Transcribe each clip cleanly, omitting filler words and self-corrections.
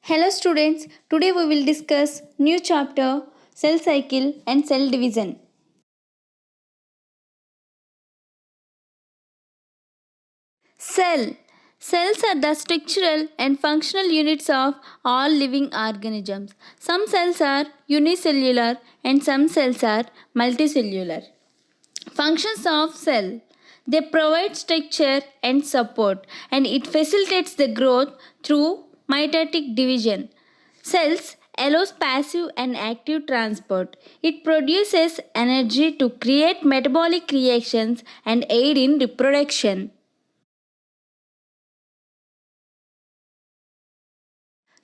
Hello students, today we will discuss new chapter cell cycle and cell division. Cell. Cells are the structural and functional units of all living organisms. Some cells are unicellular and some cells are multicellular. Functions of cell. They provide structure and support and it facilitates the growth through mitotic division. Cells allows passive and active transport. It produces energy to create metabolic reactions and aid in reproduction.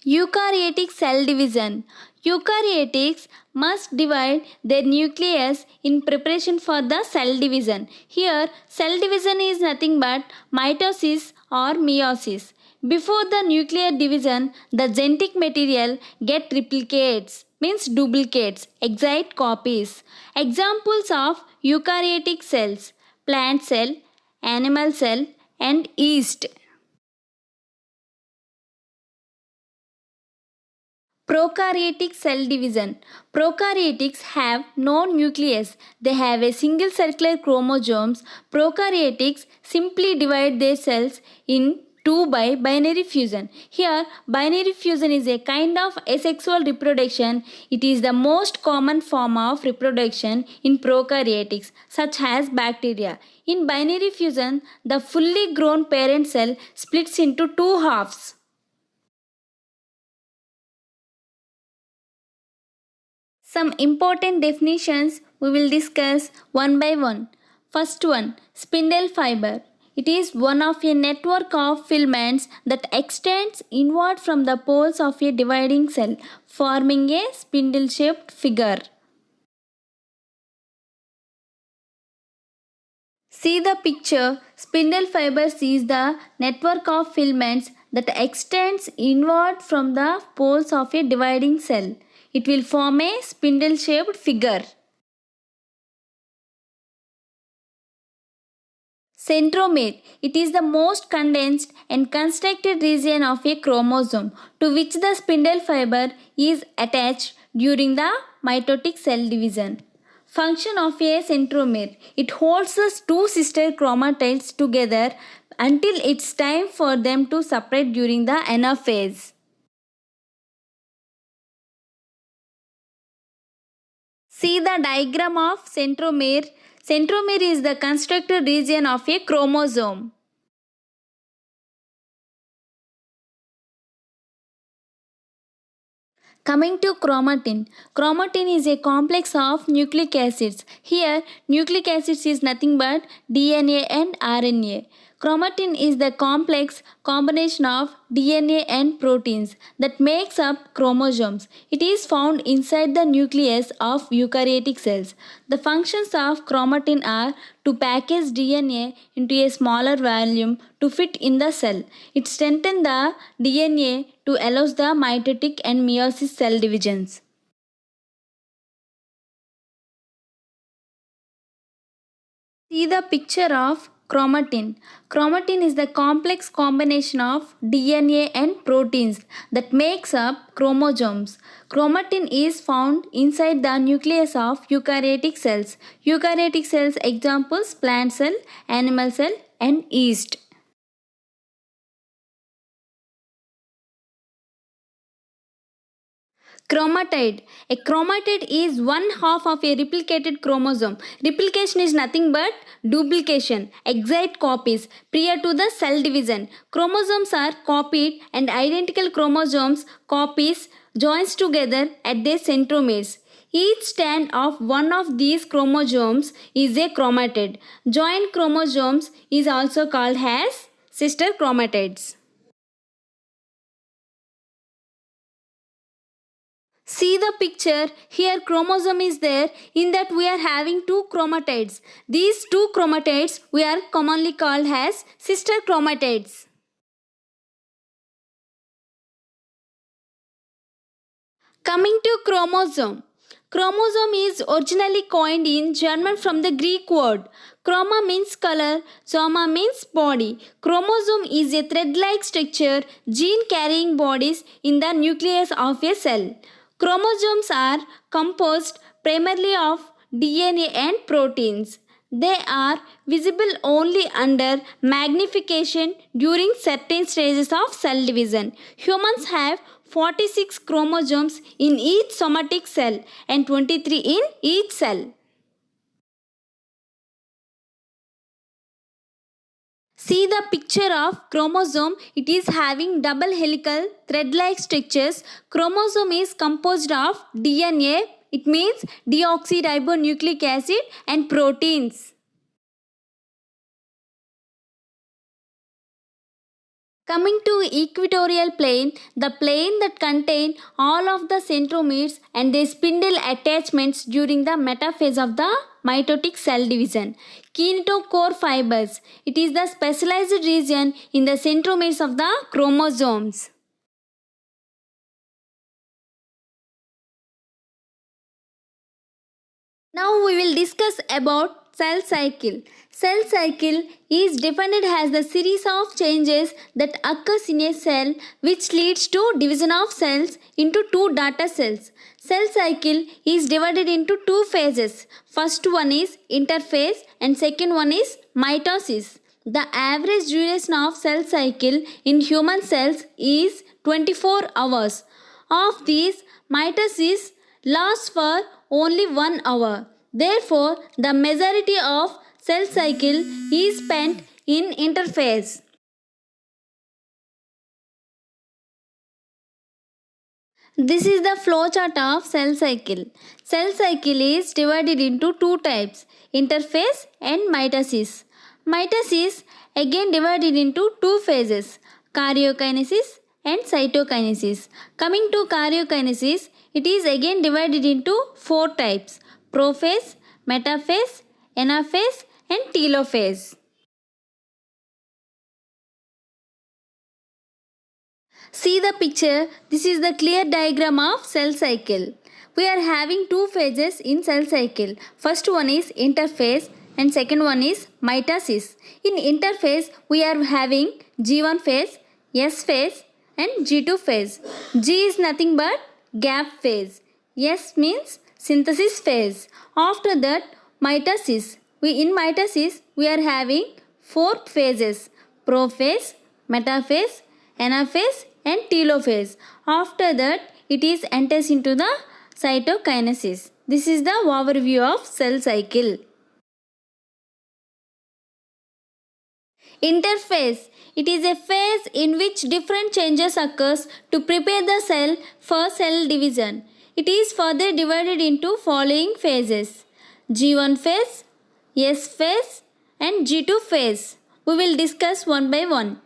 Eukaryotic cell division. Eukaryotics must divide their nucleus in preparation for the cell division. Here, cell division is nothing but mitosis or meiosis. Before the nuclear division, the genetic material get replicates, means duplicates, exact copies. Examples of eukaryotic cells: plant cell, animal cell, and yeast. Prokaryotic cell division. Prokaryotics have no nucleus. They have a single circular chromosomes. Prokaryotics simply divide their cells in two by binary fusion. Here, binary fusion is a kind of asexual reproduction. It is the most common form of reproduction in prokaryotics, such as bacteria. In binary fusion, the fully grown parent cell splits into two halves. Some important definitions we will discuss one by one. First one, spindle fiber. It is one of a network of filaments that extends inward from the poles of a dividing cell, forming a spindle-shaped figure. See the picture. Spindle fibers is the network of filaments that extends inward from the poles of a dividing cell. It will form a spindle-shaped figure. Centromere. It is the most condensed and constricted region of a chromosome to which the spindle fiber is attached during the mitotic cell division. Function of a centromere. It holds the two sister chromatids together until it's time for them to separate during the anaphase. See the diagram of centromere. Centromere is the constricted region of a chromosome. Coming to chromatin. Chromatin is a complex of nucleic acids. Here, nucleic acids is nothing but DNA and RNA. Chromatin is the complex combination of DNA and proteins that makes up chromosomes. It is found inside the nucleus of eukaryotic cells. The functions of chromatin are to package DNA into a smaller volume to fit in the cell. It strengthens the DNA to allow the mitotic and meiosis cell divisions. See the picture of chromatin. Chromatin is the complex combination of DNA and proteins that makes up chromosomes. Chromatin is found inside the nucleus of eukaryotic cells. Eukaryotic cells examples plant cell, animal cell and yeast. Chromatid. A chromatid is one half of a replicated chromosome. Replication is nothing but duplication, exact copies prior to the cell division. Chromosomes are copied and identical chromosomes copies joins together at their centromeres. Each strand of one of these chromosomes is a chromatid. Joint chromosomes is also called as sister chromatids. See the picture. Here chromosome is there. In that we are having two chromatids. These two chromatids we are commonly called as sister chromatids. Coming to chromosome. Chromosome is originally coined in German from the Greek word Chroma means color, soma means body. Chromosome is a thread-like structure, gene-carrying bodies in the nucleus of a cell. Chromosomes are composed primarily of DNA and proteins. They are visible only under magnification during certain stages of cell division. Humans have 46 chromosomes in each somatic cell and 23 in each cell. See the picture of chromosome. It is having double helical thread-like structures. Chromosome is composed of DNA. It means deoxyribonucleic acid and proteins. Coming to equatorial plane, the plane that contain all of the centromeres and their spindle attachments during the metaphase of the mitotic cell division. Kinetochore fibers. It is the specialized region in the centromeres of the chromosomes. Now we will discuss about cell cycle. Cell cycle is defined as the series of changes that occurs in a cell which leads to division of cells into two data cells. Cell cycle is divided into two phases. First one is interphase and second one is mitosis. The average duration of cell cycle in human cells is 24 hours. Of these, mitosis lasts for only 1 hour. Therefore, the majority of cell cycle is spent in interphase. This is the flowchart of cell cycle. Cell cycle is divided into two types, interphase and mitosis. Mitosis again divided into two phases, karyokinesis and cytokinesis. Coming to karyokinesis, it is again divided into four types, prophase, metaphase, anaphase and telophase. See the picture. This is the clear diagram of cell cycle. We are having two phases in cell cycle. First one is interphase and second one is mitosis. In interphase, we are having G1 phase, S phase and G2 phase. G is nothing but gap phase. S means synthesis phase. After that, mitosis. In mitosis, we are having four phases, prophase, metaphase, anaphase and telophase. After that, it is enters into the cytokinesis. This is the overview of cell cycle. Interphase. It is a phase in which different changes occurs to prepare the cell for cell division. It is further divided into following phases: G1 phase, S phase and G2 phase. We will discuss one by one.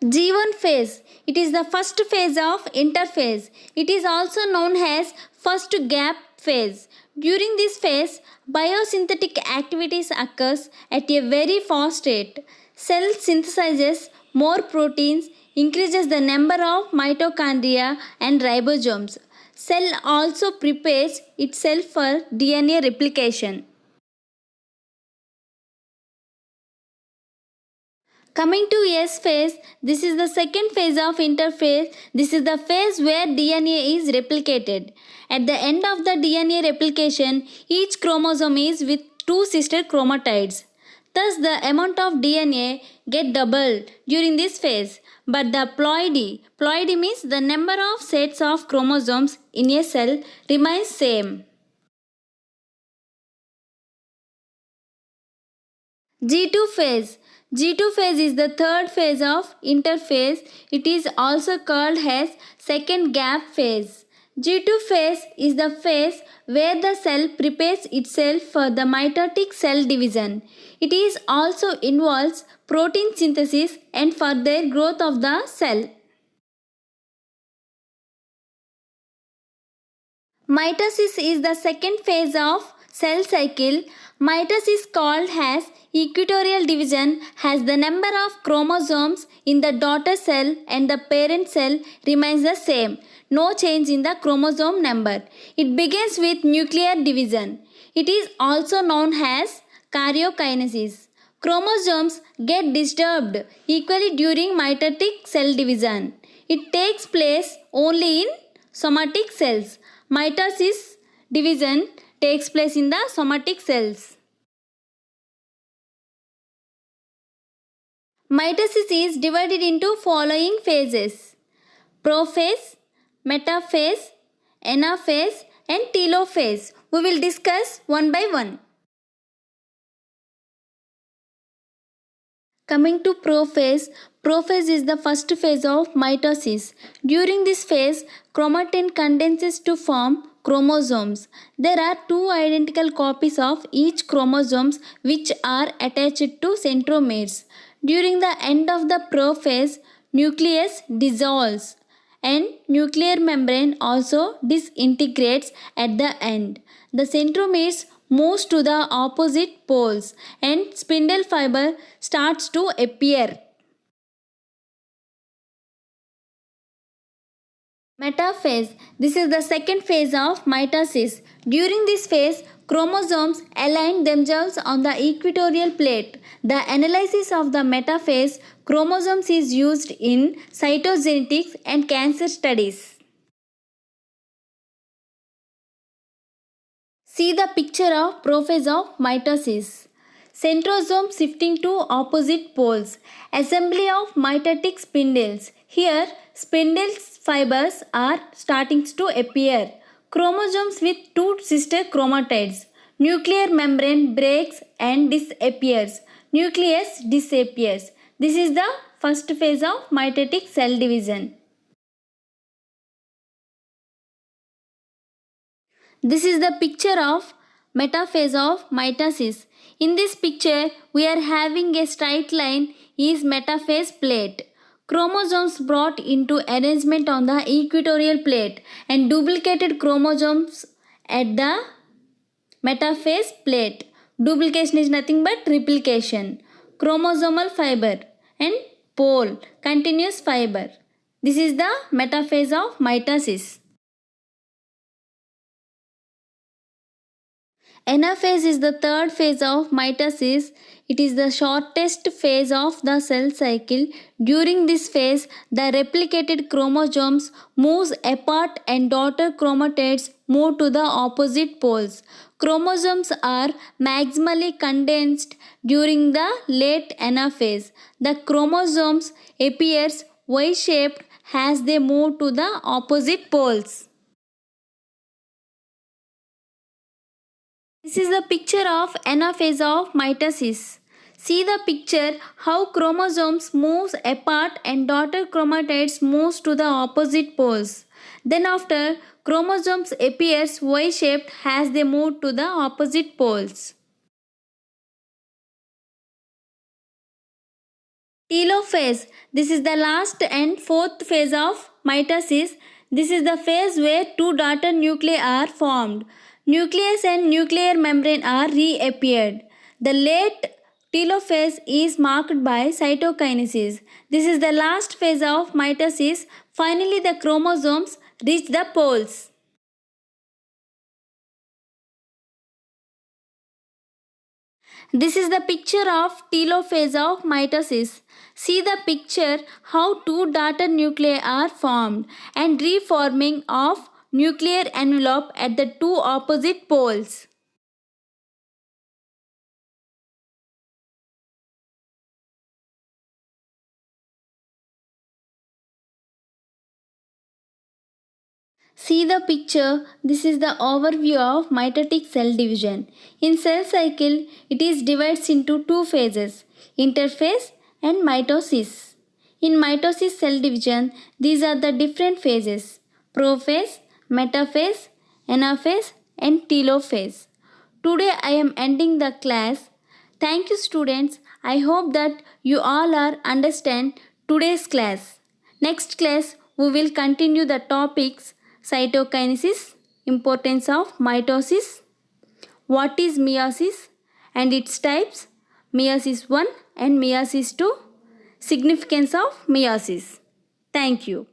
G1 phase. It is the first phase of interphase. It is also known as first gap phase. During this phase, biosynthetic activities occurs at a very fast rate. Cell synthesizes more proteins, increases the number of mitochondria and ribosomes. Cell also prepares itself for DNA replication. Coming to S phase, this is the second phase of interphase. This is the phase where DNA is replicated. At the end of the DNA replication, each chromosome is with two sister chromatids. Thus, the amount of DNA get doubled during this phase. But the ploidy means the number of sets of chromosomes in a cell remains same. G2 phase. G2 phase is the third phase of interphase. It is also called as second gap phase. G2 phase is the phase where the cell prepares itself for the mitotic cell division. It is also involves protein synthesis and further growth of the cell. Mitosis is the second phase of cell cycle, mitosis called as equatorial division has the number of chromosomes in the daughter cell and the parent cell remains the same. No change in the chromosome number. It begins with nuclear division. It is also known as karyokinesis. Chromosomes get disturbed equally during mitotic cell division. It takes place only in somatic cells. Mitosis division takes place in the somatic cells. Mitosis is divided into following phases: prophase, metaphase, anaphase, and telophase. We will discuss one by one. Coming to prophase, prophase is the first phase of mitosis. During this phase, chromatin condenses to form chromosomes. There are two identical copies of each chromosomes which are attached to centromeres. During the end of the prophase, nucleus dissolves and nuclear membrane also disintegrates at the end. The centromeres moves to the opposite poles and spindle fiber starts to appear. Metaphase. This is the second phase of mitosis. During this phase, chromosomes align themselves on the equatorial plate. The analysis of the metaphase chromosomes is used in cytogenetics and cancer studies. See the picture of prophase of mitosis. Centrosome shifting to opposite poles. Assembly of mitotic spindles. Here, spindle fibers are starting to appear. Chromosomes with two sister chromatids. Nuclear membrane breaks and disappears. Nucleus disappears. This is the first phase of mitotic cell division. This is the picture of metaphase of mitosis. In this picture, we are having a straight line is metaphase plate. Chromosomes brought into arrangement on the equatorial plate and duplicated chromosomes at the metaphase plate. Duplication is nothing but replication. Chromosomal fiber and pole continuous fiber. This is the metaphase of mitosis. Anaphase is the third phase of mitosis. It is the shortest phase of the cell cycle. During this phase, the replicated chromosomes moves apart and daughter chromatids move to the opposite poles. Chromosomes are maximally condensed during the late anaphase. The chromosomes appears Y-shaped as they move to the opposite poles. This is the picture of anaphase of mitosis. See the picture how chromosomes moves apart and daughter chromatids moves to the opposite poles. Then after, chromosomes appears Y-shaped as they move to the opposite poles. Telophase. This is the last and fourth phase of mitosis. This is the phase where two daughter nuclei are formed. Nucleus and nuclear membrane are reappeared. The late telophase is marked by cytokinesis. This is the last phase of mitosis. Finally, the chromosomes reach the poles. This is the picture of telophase of mitosis. See the picture how two daughter nuclei are formed and reforming of nuclear envelope at the two opposite poles. See the picture. This is the overview of mitotic cell division. In cell cycle, it is divided into two phases, interphase and mitosis. In mitosis cell division, these are the different phases: prophase, metaphase, anaphase, and telophase. Today I am ending the class. Thank you students. I hope that you all are understand today's class. Next class we will continue the topics cytokinesis, importance of mitosis, what is meiosis and its types, meiosis 1 and meiosis 2, significance of meiosis. Thank you.